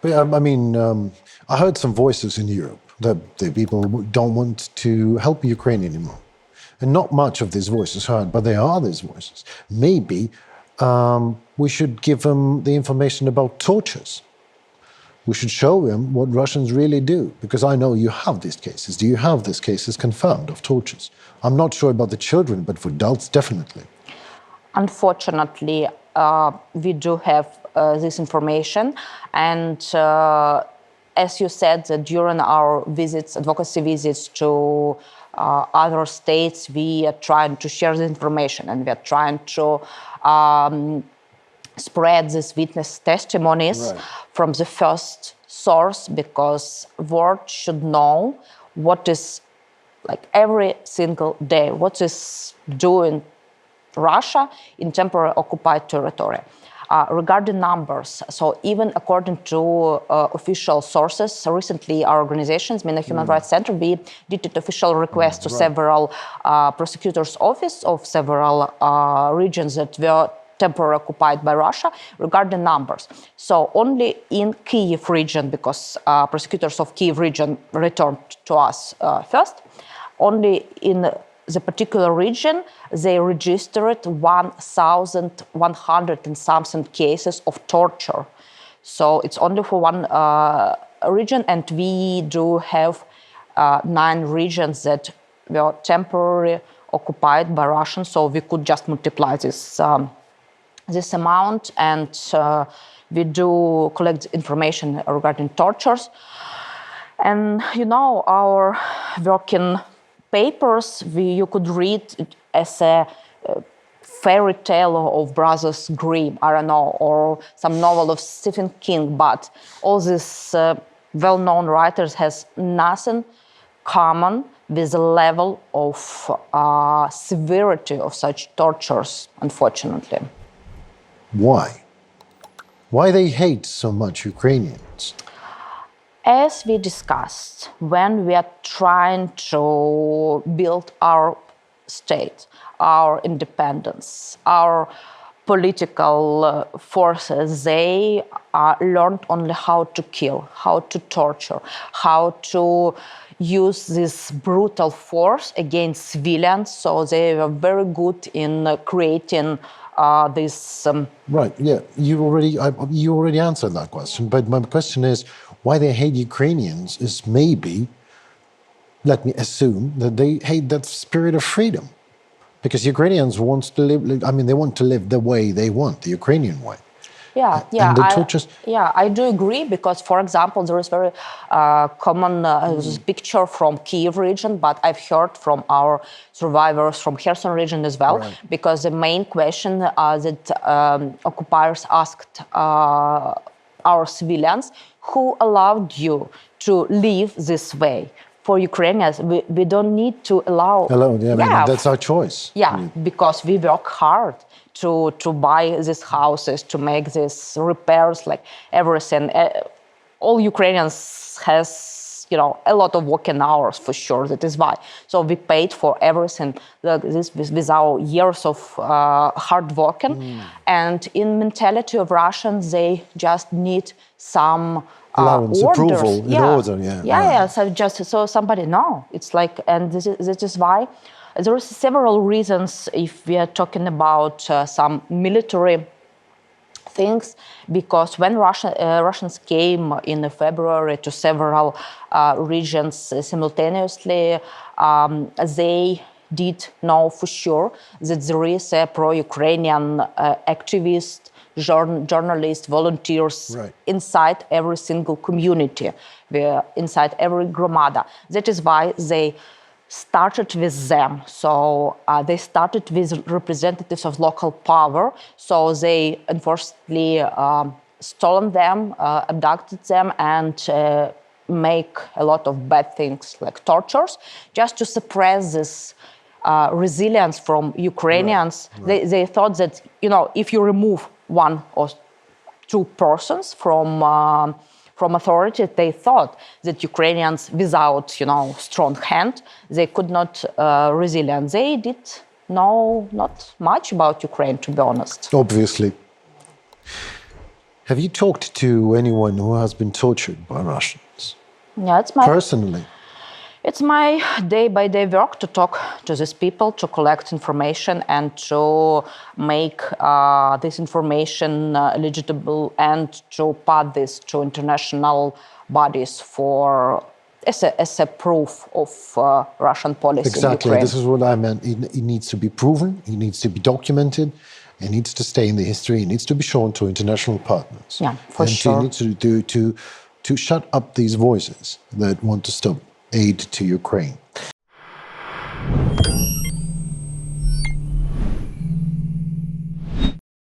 But I heard some voices in Europe that the people don't want to help Ukraine anymore. And not much of these voices heard, but there are these voices. Maybe we should give them the information about tortures. We should show them what Russians really do, because I know you have these cases. Do you have these cases confirmed of tortures? I'm not sure about the children, but for adults, definitely. Unfortunately, we do have this information, and as you said, that during our visits, advocacy visits to other states, we are trying to share the information, and we are trying to spread these witness testimonies from the first source, because world should know what is, like, every single day, what is doing Russia in temporary occupied territory. Regarding numbers, so even according to official sources, recently our organization, ZMINA Human Rights Center, we did an official request to several prosecutors' office of several regions that were temporarily occupied by Russia regarding numbers. So only in Kyiv region, because prosecutors of Kyiv region returned to us first, only in the particular region, they registered 1,100 and something cases of torture. So it's only for one region, and we do have 9 regions that were temporarily occupied by Russians. So we could just multiply this this amount, and we do collect information regarding tortures. And our working papers, you could read it as a fairy tale of Brothers Grimm, I don't know, or some novel of Stephen King, but all these well-known writers has nothing common with the level of severity of such tortures, unfortunately. Why? Why they hate so much Ukrainians? As we discussed, when we are trying to build our state, our independence, our political forces, they learned only how to kill, how to torture, how to use this brutal force against civilians. So they were very good in creating this. Right. Yeah. You already answered that question. But my question is, why they hate Ukrainians is maybe, let me assume, that they hate that spirit of freedom. Because Ukrainians want to live, they want to live the way they want, the Ukrainian way. Yeah, I do agree, because, for example, there is very common picture from Kyiv region, but I've heard from our survivors from Kherson region as well, because the main question that occupiers asked our civilians, who allowed you to live this way? For Ukrainians, we don't need to allow... That's our choice. Yeah, because we work hard to buy these houses, to make these repairs, like everything. All Ukrainians has, a lot of working hours, for sure, that is why. So we paid for everything, this with our years of hard working. And in mentality of Russians, they just need some allowance, orders. Approval, order, So somebody, no, it's like, and this is why there are several reasons if we are talking about some military things, because when Russians came in February to several regions simultaneously, they did know for sure that there is a pro-Ukrainian activist, journalists, volunteers inside every single community, inside every gromada. That is why they started with them. So they started with representatives of local power. So they unfortunately stolen them, abducted them, and make a lot of bad things like tortures, just to suppress this resilience from Ukrainians. They thought that, if you remove 1 or 2 persons from authority, they thought that Ukrainians, without, strong hand, they could not resilient. They did know not much about Ukraine, to be honest. Obviously. Have you talked to anyone who has been tortured by Russians? Yeah, Personally? It's my day-by-day work to talk to these people, to collect information and to make this information legible and to pass this to international bodies as a proof of Russian policy in Exactly. Ukraine. This is what I meant. It needs to be proven. It needs to be documented. It needs to stay in the history. It needs to be shown to international partners. Yeah, for and sure. And to shut up these voices that want to stop aid to Ukraine.